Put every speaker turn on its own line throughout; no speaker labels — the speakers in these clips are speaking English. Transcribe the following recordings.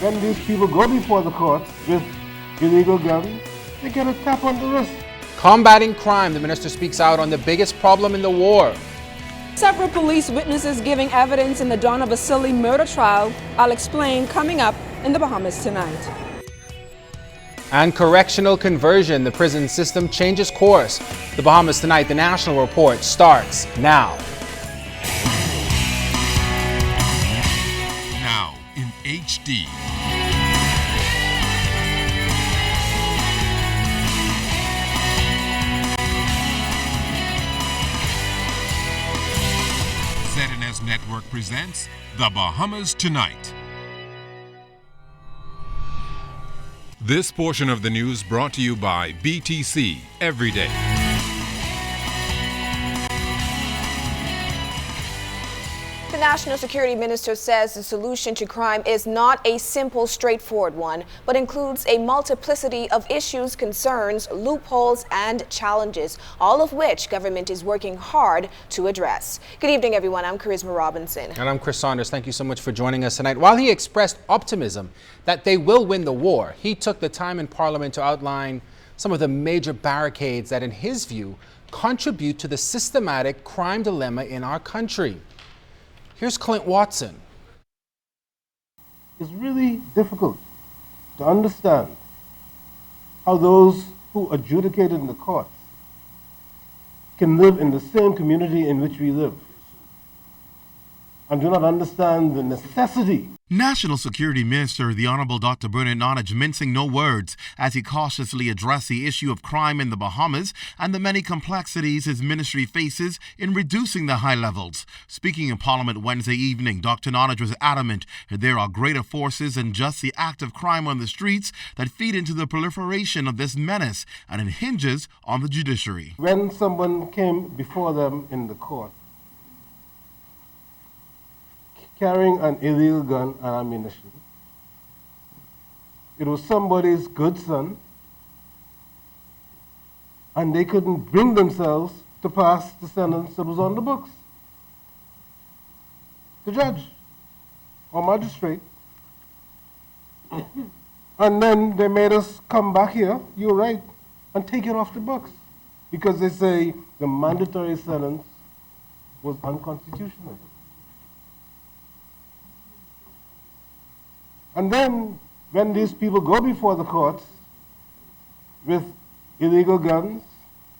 when these people go before the courts with illegal guns, they get a tap on the wrist.
Combating crime, the minister speaks out on the biggest problem in the war.
Several police witnesses giving evidence in the Donna Vasily murder trial. I'll explain coming up in the Bahamas tonight.
And correctional conversion, the prison system changes course. The Bahamas tonight, the national report starts now.
Now in HD. ZNS Network presents The Bahamas Tonight. This portion of the news brought to you by BTC Everyday.
The National Security Minister says the solution to crime is not a simple, straightforward one, but includes a multiplicity of issues, concerns, loopholes, and challenges, all of which government is working hard to address. Good evening, everyone. I'm Charisma Robinson.
And I'm Chris Saunders. Thank you so much for joining us tonight. While he expressed optimism that they will win the war, he took the time in Parliament to outline some of the major barricades that, in his view, contribute to the systematic crime dilemma in our country. Here's Clint Watson.
It's really difficult to understand how those who adjudicated in the courts can live in the same community in which we live and do not understand the necessity.
National Security Minister the Honorable Dr. Bernard Nonage mincing no words as he cautiously addressed the issue of crime in the Bahamas and the many complexities his ministry faces in reducing the high levels. Speaking in Parliament Wednesday evening, Dr. Nonage was adamant that there are greater forces than just the act of crime on the streets that feed into the proliferation of this menace, and it hinges on the judiciary.
When someone came before them in the court carrying an illegal gun and ammunition, it was somebody's good son, and they couldn't bring themselves to pass the sentence that was on the books. The judge or magistrate. And then they made us come back here, you're right, and take it off the books, because they say the mandatory sentence was unconstitutional. And then, when these people go before the courts with illegal guns,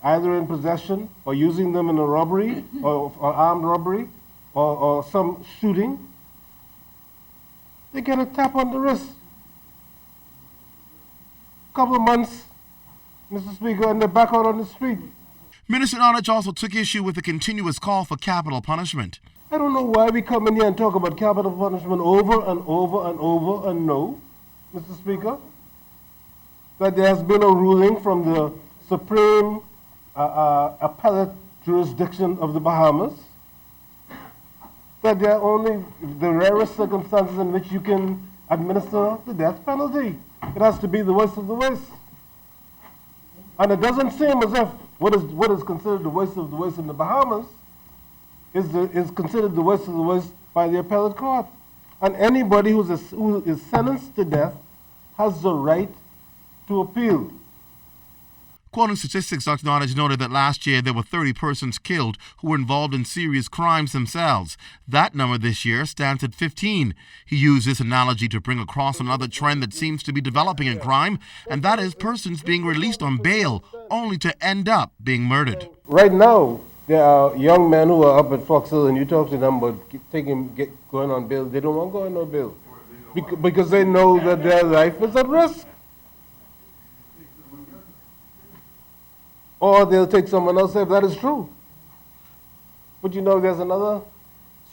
either in possession or using them in a robbery or armed robbery or some shooting, they get a tap on the wrist. A couple of months, Mr. Speaker, and they're back out on the street.
Minister Nonage also took issue with the continuous call for capital punishment.
I don't know why we come in here and talk about capital punishment over and over and over and know, Mr. Speaker, that there has been a ruling from the Supreme Appellate Jurisdiction of the Bahamas that there are only the rarest circumstances in which you can administer the death penalty. It has to be the worst of the worst. And it doesn't seem as if what is considered the worst of the worst in the Bahamas is considered the worst of the worst by the appellate court. And anybody who is sentenced to death has the right to appeal.
Quoting statistics, Dr. Nonage noted that last year there were 30 persons killed who were involved in serious crimes themselves. That number this year stands at 15. He used this analogy to bring across another trend that seems to be developing in crime, and that is persons being released on bail only to end up being murdered.
Right now, there are young men who are up at Fox Hill, and you talk to them about going on bail. They don't want to go on no bail because they know that their life is at risk. Or they'll take someone else if that is true. But you know, there's another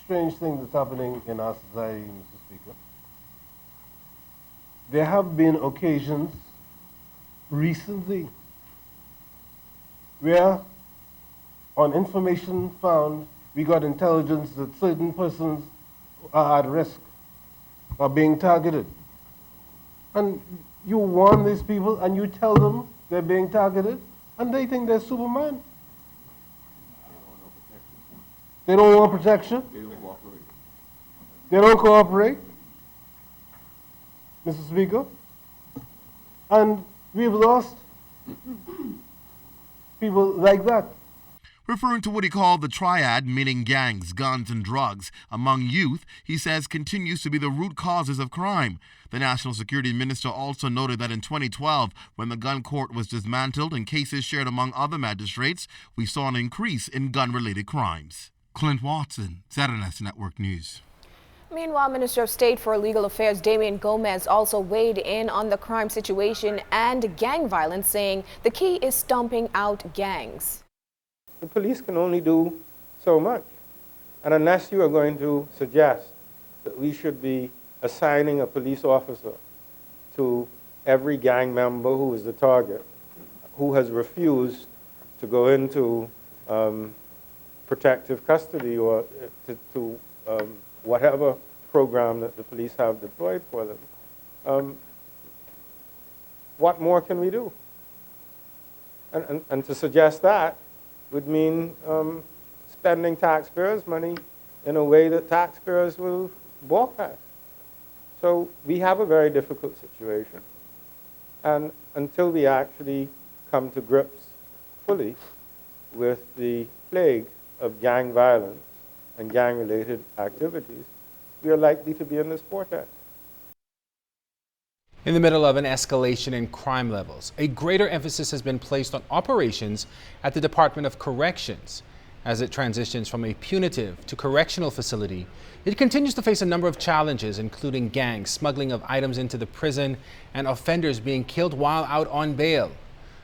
strange thing that's happening in our society, Mr. Speaker. There have been occasions recently where, on information found, we got intelligence that certain persons are at risk, are being targeted. And you warn these people and you tell them they're being targeted, and they think they're Superman. They don't want protection. They don't cooperate. Mr. Speaker. And we've lost people like that.
Referring to what he called the triad, meaning gangs, guns, and drugs, among youth, he says continues to be the root causes of crime. The National Security Minister also noted that in 2012, when the gun court was dismantled and cases shared among other magistrates, we saw an increase in gun-related crimes. Clint Watson, ZNS Network News.
Meanwhile, Minister of State for Legal Affairs Damian Gomez also weighed in on the crime situation and gang violence, saying the key is stomping out gangs.
The police can only do so much. And unless you are going to suggest that we should be assigning a police officer to every gang member who is the target, who has refused to go into protective custody or to whatever program that the police have deployed for them, what more can we do? And to suggest that would mean spending taxpayers' money in a way that taxpayers will balk at. So we have a very difficult situation. And until we actually come to grips fully with the plague of gang violence and gang-related activities, we are likely to be in this vortex.
In the middle of an escalation in crime levels, a greater emphasis has been placed on operations at the Department of Corrections. As it transitions from a punitive to correctional facility, it continues to face a number of challenges, including gangs, smuggling of items into the prison, and offenders being killed while out on bail.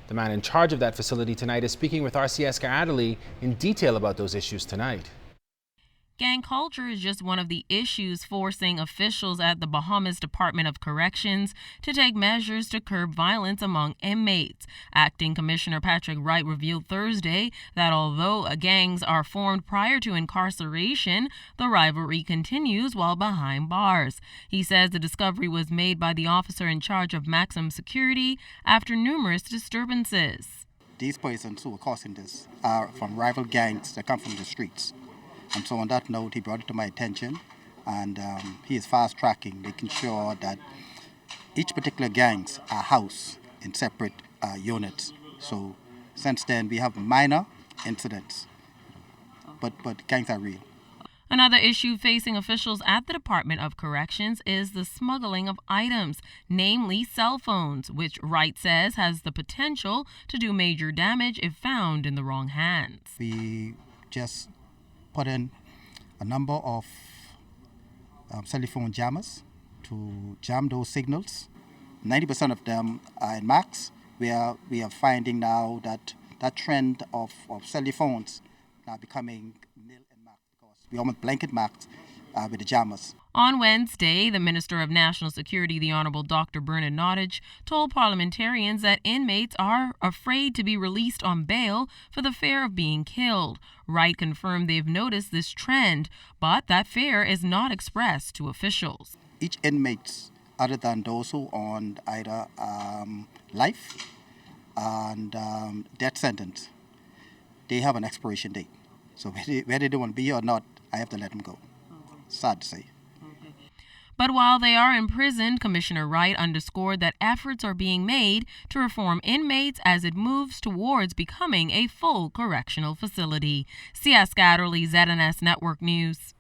The man in charge of that facility tonight is speaking with RC Escar Adderley in detail about those issues tonight.
Gang culture is just one of the issues forcing officials at the Bahamas Department of Corrections to take measures to curb violence among inmates. Acting Commissioner Patrick Wright revealed Thursday that although gangs are formed prior to incarceration, the rivalry continues while behind bars. He says the discovery was made by the officer in charge of maximum security after numerous disturbances.
These persons who are causing this are from rival gangs that come from the streets. And so on that note, he brought it to my attention, and he is fast-tracking, making sure that each particular gangs are housed in separate units. So since then, we have minor incidents, but gangs are real.
Another issue facing officials at the Department of Corrections is the smuggling of items, namely cell phones, which Wright says has the potential to do major damage if found in the wrong hands.
We just put in a number of cell phone jammers to jam those signals. 90% of them are in max. We are finding now that that trend of cell phones now becoming nil and max because we almost blanket max with the jammers.
On Wednesday, the Minister of National Security, the Honorable Dr. Bernard Nottage, told parliamentarians that inmates are afraid to be released on bail for the fear of being killed. Wright confirmed they've noticed this trend, but that fear is not expressed to officials.
Each inmate, other than those who on either life and death sentence, they have an expiration date. So whether they want to be here or not, I have to let them go. Sad to say.
But while they are imprisoned, Commissioner Wright underscored that efforts are being made to reform inmates as it moves towards becoming a full correctional facility. C.S. Scatterly, ZNS Network News.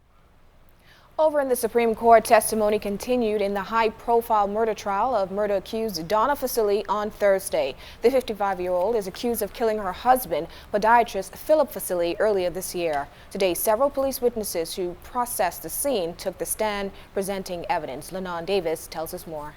Over in the Supreme Court, testimony continued in the high-profile murder trial of murder-accused Donna Vasili on Thursday. The 55-year-old is accused of killing her husband, podiatrist Philip Vasili, earlier this year. Today, several police witnesses who processed the scene took the stand, presenting evidence. Lennon Davis tells us more.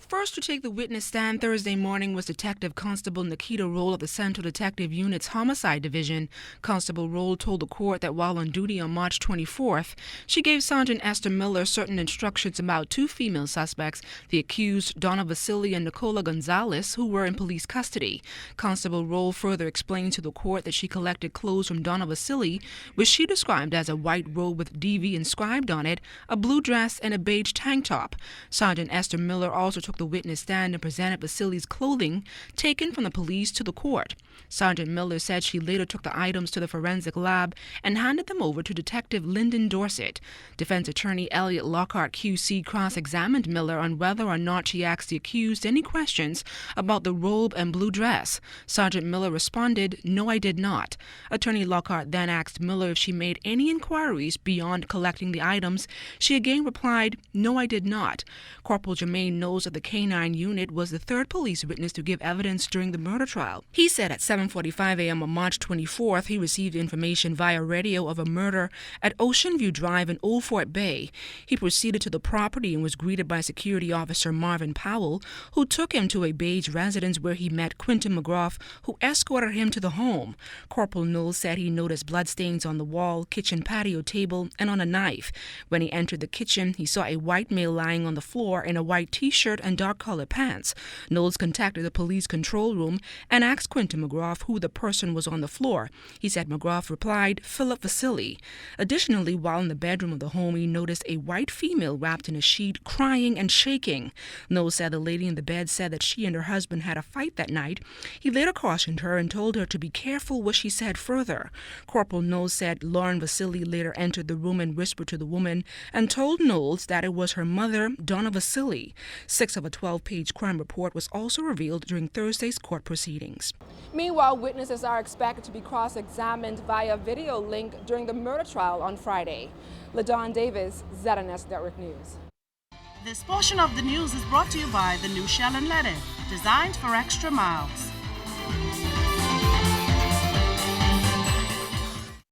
First to take the witness stand Thursday morning was Detective Constable Nikita Roll of the Central Detective Unit's Homicide Division. Constable Roll told the court that while on duty on March 24th, she gave Sergeant Esther Miller certain instructions about two female suspects, the accused Donna Vasili and Nicola Gonzalez, who were in police custody. Constable Roll further explained to the court that she collected clothes from Donna Vasili, which she described as a white robe with DV inscribed on it, a blue dress, and a beige tank top. Sergeant Esther Miller also took the witness stand and presented Vasili's clothing taken from the police to the court. Sergeant Miller said she later took the items to the forensic lab and handed them over to Detective Lyndon Dorsett. Defense attorney Elliot Lockhart QC cross-examined Miller on whether or not she asked the accused any questions about the robe and blue dress. Sergeant Miller responded, "No, I did not." Attorney Lockhart then asked Miller if she made any inquiries beyond collecting the items. She again replied, "No, I did not." Corporal Jermaine Knowles of the K-9 unit was the third police witness to give evidence during the murder trial. He said at 7:45 a.m. on March 24th, he received information via radio of a murder at Ocean View Drive in Old Fort Bay. He proceeded to the property and was greeted by security officer Marvin Powell, who took him to a beige residence where he met Quentin McGrath, who escorted him to the home. Corporal Knowles said he noticed bloodstains on the wall, kitchen patio table, and on a knife. When he entered the kitchen, he saw a white male lying on the floor in a white T-shirt and dark-colored pants. Knowles contacted the police control room and asked Quentin McGrath who the person was on the floor. He said McGrath replied, "Philip Vasili." Additionally, while in the bedroom of the home, he noticed a white female wrapped in a sheet, crying and shaking. Knowles said the lady in the bed said that she and her husband had a fight that night. He later cautioned her and told her to be careful what she said further. Corporal Knowles said Lauren Vasili later entered the room and whispered to the woman and told Knowles that it was her mother, Donna Vasili. 6 of a 12-page crime report was also revealed during Thursday's court proceedings.
Meanwhile, witnesses are expected to be cross-examined via video link during the murder trial on Friday. LaDawn Davis, ZNS Network News.
This portion of the news is brought to you by the new Shell & Leaded, designed for extra miles.